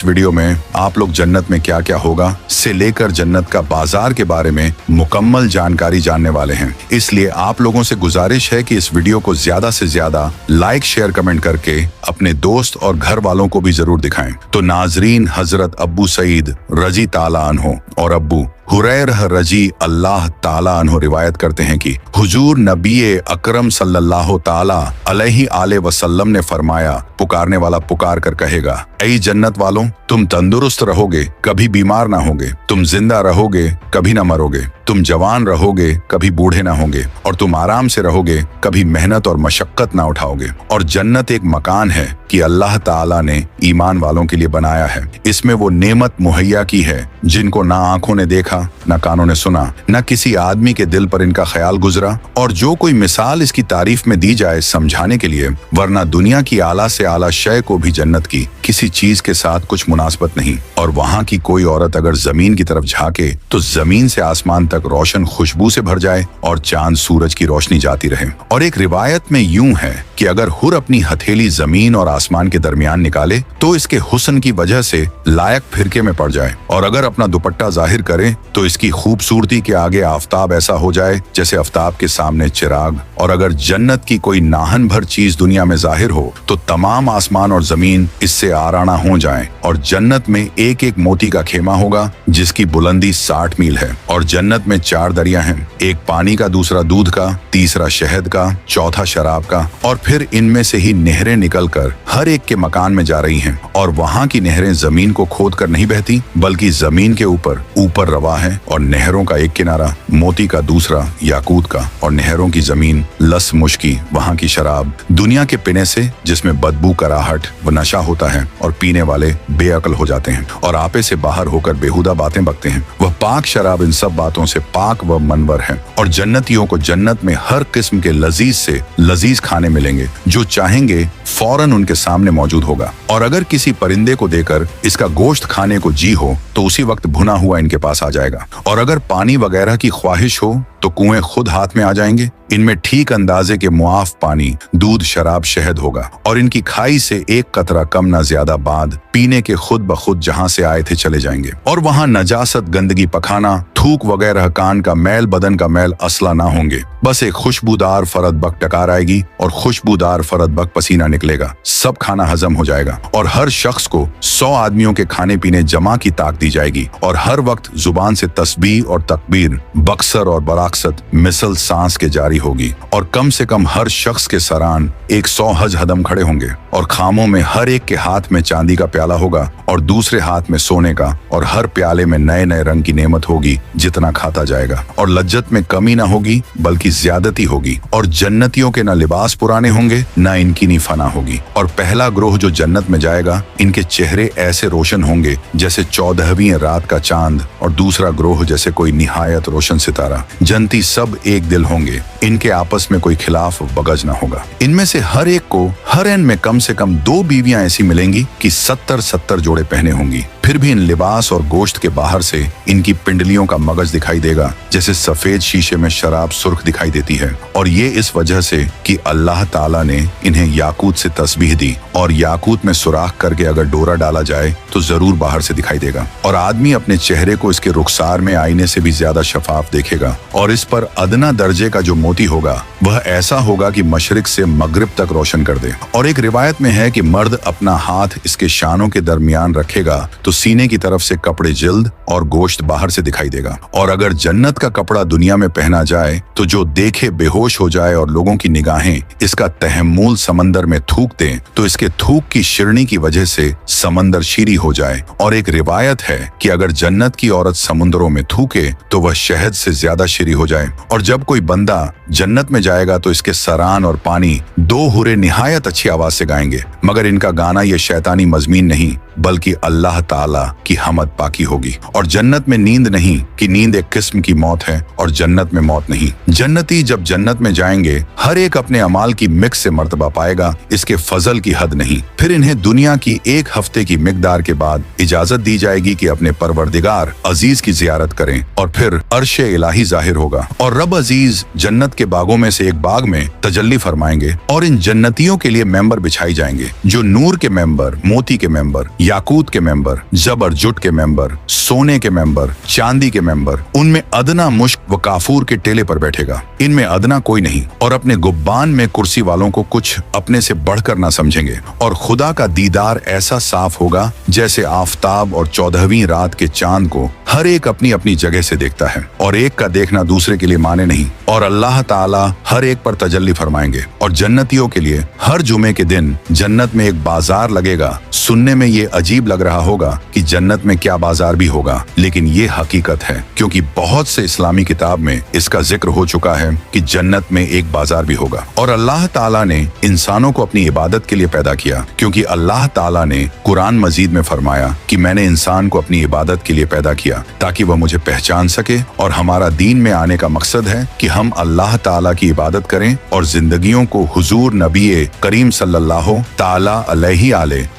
Video में आप लोग जन्नत में क्या क्या होगा से लेकर जन्नत का बाजार के बारे में मुकम्मल जानकारी जानने वाले हैं। इसलिए आप लोगों से गुजारिश है कि इस वीडियो को ज्यादा से ज्यादा लाइक शेयर कमेंट करके अपने दोस्त और घर वालों को भी जरूर दिखाएं। तो नाजरीन, हजरत अबू सईद रजी ताला अन्हो और अब्बू हुरैरह रजी अल्लाह ताला अन्हो रिवायत करते हैं कि हुजूर नबी अकरम सल्लल्लाहु ताला अलैहि आले वसल्लम ने फरमाया, पुकारने वाला पुकार कर कहेगा, ऐ जन्नत वालों, तुम तंदुरुस्त रहोगे, कभी बीमार ना होगे, तुम जिंदा रहोगे, कभी ना मरोगे, तुम जवान रहोगे, कभी बूढ़े ना होंगे, और तुम आराम से रहोगे, कभी मेहनत और मशक्कत ना उठाओगे। और जन्नत एक मकान है कि अल्लाह ताला ने ईमान वालों के लिए बनाया है। इसमें वो नेमत मुहैया की है जिनको ना आंखों ने देखा, ना कानों ने सुना, ना किसी आदमी के दिल पर इनका ख्याल गुजरा, और जो कोई मिसाल इसकी तारीफ में दी जाए समझाने के लिए, वरना दुनिया की आला से आला शय को भी जन्नत की किसी चीज के साथ कुछ मुनासबत नहीं। और वहाँ की कोई औरत अगर जमीन की तरफ झांके तो जमीन से आसमान तक रोशन खुशबू से भर जाए और चांद सूरज की रोशनी जाती रहे। और एक रिवायत में यूं है कि अगर हुर अपनी हथेली जमीन और आसमान के दरमियान निकाले तो इसके हुस्न की वजह से लायक फिरके में पड़ जाए, और अगर अपना दुपट्टा जाहिर करे तो इसकी खूबसूरती के आगे आफताब ऐसा हो जाए जैसे आफताब के सामने चिराग। और अगर जन्नत की कोई नाहन भर चीज दुनिया में जाहिर हो तो तमाम आसमान और जमीन इससे आराना हो जाएं। और जन्नत में एक एक मोती का खेमा होगा जिसकी बुलंदी 60 मील है। और जन्नत में 4 दरिया हैं, एक पानी का, दूसरा दूध का, तीसरा शहद का, चौथा शराब का, और फिर इनमें से ही नहरें निकलकर हर एक के मकान में जा रही हैं। और वहाँ की नहरें जमीन को खोद कर नहीं बहती, बल्कि जमीन के ऊपर ऊपर रवा है। और नहरों का एक किनारा मोती का, दूसरा याकूत का, और नहरों की जमीन लस मुश्की, वहाँ की शराब दुनिया के पीने से जिसमें बदबू, कराहट व नशा होता है और पीने वाले बेअक्ल हो जाते हैं और आपे से बाहर होकर बेहुदा बातें बकते हैं, वह पाक शराब इन सब बातों से पाक व मनवर है। और जन्नतियों को जन्नत में हर किस्म के लजीज से लजीज खाने मिलेंगे, जो चाहेंगे फौरन उनके सामने मौजूद होगा। और अगर किसी परिंदे को देकर इसका गोश्त खाने को जी हो तो उसी वक्त भुना हुआ इनके पास आ जाएगा। और अगर पानी वगैरह की ख्वाहिश हो तो कुएं खुद हाथ में आ जाएंगे। इनमें ठीक अंदाजे के मुआफ पानी, दूध, शराब, शहद होगा, और इनकी खाई से एक कतरा कम ना ज्यादा बाद पीने के खुद ब खुद जहां से आए थे चले जाएंगे। और वहां नजासत, गंदगी, पखाना, थूक वगैरह, कान का मैल, बदन का मैल असला ना होंगे। बस एक खुशबूदार फरद बक टकार आएगी और खुशबूदार फरद बक पसीना निकलेगा। सब खाना हजम हो जाएगा और हर शख्स को 100 आदमियों के खाने पीने जमा की ताक दी जाएगी। और हर वक्त जुबान से तस्बीह और तकबीर बक्सर और बराकसत मिसल सांस के जारी होगी। और कम से कम हर शख्स के सरान 100 हज हदम खड़े होंगे। और खामों में हर एक के हाथ में चांदी का प्याला होगा और दूसरे हाथ में सोने का, और हर प्याले में नए नए रंग की नेमत होगी जितना खाता जाएगा। और लज्जत में कमी ना होगी बल्कि ज्यादती होगी। और जन्नतियों के न लिबास पुराने होंगे, न इनकी नी फना होगी। और पहला ग्रोह जो जन्नत में जाएगा, इनके चेहरे ऐसे रोशन होंगे जैसे 14वीं रात का चांद, और दूसरा ग्रोह जैसे कोई निहायत रोशन सितारा। जन्नती सब एक दिल होंगे, इनके आपस में कोई खिलाफ बगज ना होगा। इनमें से हर एक को हर एन में कम से कम 2 बीवियां ऐसी मिलेंगी कि 70-70 जोड़े पहने होंगी। फिर भी इन लिबास और गोश्त के बाहर से इनकी पिंडलियों का मगज दिखाई देगा जैसे सफेद शीशे में शराब सुर्ख दिखाई देती है। और ये इस वजह से कि अल्लाह ताला ने इन्हें याकूत से तस्बीह दी, और याकूत में सुराख करके अगर डोरा डाला जाए तो जरूर बाहर से दिखाई देगा। और आदमी अपने चेहरे को इसके रुखसार में आईने से भी ज्यादा शफाफ देखेगा। और इस पर अदना दर्जे का जो मोती होगा वह ऐसा होगा कि मशरिक से मगरिब तक रोशन कर दे। और एक रिवायत में है कि मर्द अपना हाथ इसके शानों के दरमियान रखेगा तो सीने की तरफ से कपड़े जिल्द और गोश्त बाहर से दिखाई देगा। और अगर जन्नत का कपड़ा दुनिया में पहना जाए तो जो देखे बेहोश हो जाए, और लोगों की निगाहें इसका तहम्मुल समंदर में थूक दें तो इसके थूक की शिरनी की वजह से समंदर शीरी हो जाए। और एक रिवायत है कि अगर जन्नत की औरत समुद्रों में थूके तो वह शहद से ज्यादा शीरी हो जाए। और जब कोई बंदा जन्नत में जाएगा तो इसके सरान और पानी 2 हुरे निहायत अच्छी आवाज से गाएंगे, मगर इनका गाना ये शैतानी मजमीन नहीं बल्कि अल्लाह ताला की हमद पाकी होगी। और जन्नत में नींद नहीं कि नींद एक किस्म की मौत है, और जन्नत में मौत नहीं। जन्नती जब जन्नत में जाएंगे हर एक अपने अमाल की मिक्स से मर्तबा पाएगा, इसके फजल की हद नहीं। फिर इन्हें दुनिया की 1 हफ्ते की मिकदार के बाद इजाजत दी जाएगी कि अपने परवरदिगार अजीज की जियारत करें, और फिर अर्शे इलाही जाहिर होगा और रब अजीज जन्नत के बागों में से एक बाग में तजल्ली फरमाएंगे। और इन जन्नतियों के लिए मेंबर बिछाई जाएंगे, जो नूर के मेंबर, मोती के मेंबर, याकूत के मेंबर, जबरजुट के मेंबर, सोने के मेंबर, चांदी के मेंबर, उनमें अदना मुश्क व काफूर के टेले पर बैठेगा। इनमें अदना कोई नहीं और अपने गुब्बान में कुर्सी वालों को कुछ अपने से बढ़कर ना समझेंगे। और खुदा का दीदार ऐसा साफ होगा जैसे आफताब और 14वीं रात के चांद को हर एक अपनी अपनी जगह से देखता है, और एक का देखना दूसरे के लिए माने नहीं। और अल्लाह ताला हर एक पर तजल्ली फरमाएंगे। और जन्नतियों के लिए हर जुमे के दिन जन्नत में एक बाजार लगेगा। सुनने में ये अजीब लग रहा होगा कि जन्नत में क्या बाजार भी होगा, लेकिन ये हकीकत है, क्योंकि बहुत से इस्लामी किताब में इसका जिक्र हो चुका है कि जन्नत में एक बाजार भी होगा। और अल्लाह ताला ने इंसानों को अपनी इबादत के लिए पैदा किया, क्योंकि अल्लाह ताला ने कुरान मजीद में फरमाया कि मैंने इंसान को अपनी इबादत के लिए पैदा किया ताकि वह मुझे पहचान सके। और हमारा दीन में आने का मकसद है कि हम अल्लाह ताला की इबादत करें और जिंदगियों को हुजूर नबी करीम सल्लल्लाहु ताला अलैहि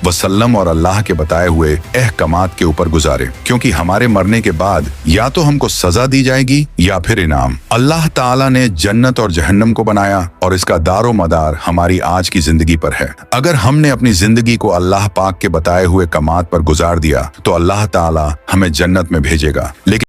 वसल्लम और अल्लाह के बताए हुए अहकामात के ऊपर गुजारे, क्योंकि हमारे मरने के बाद या तो हमको सजा दी जाएगी या फिर इनाम। अल्लाह ताला ने जन्नत और जहन्नम को बनाया और इसका दारो मदार हमारी आज की जिंदगी पर है। अगर हमने अपनी जिंदगी को अल्लाह पाक के बताए हुए कमात पर गुजार दिया तो अल्लाह ताला हमें जन्नत में भेजेगा, लेकिन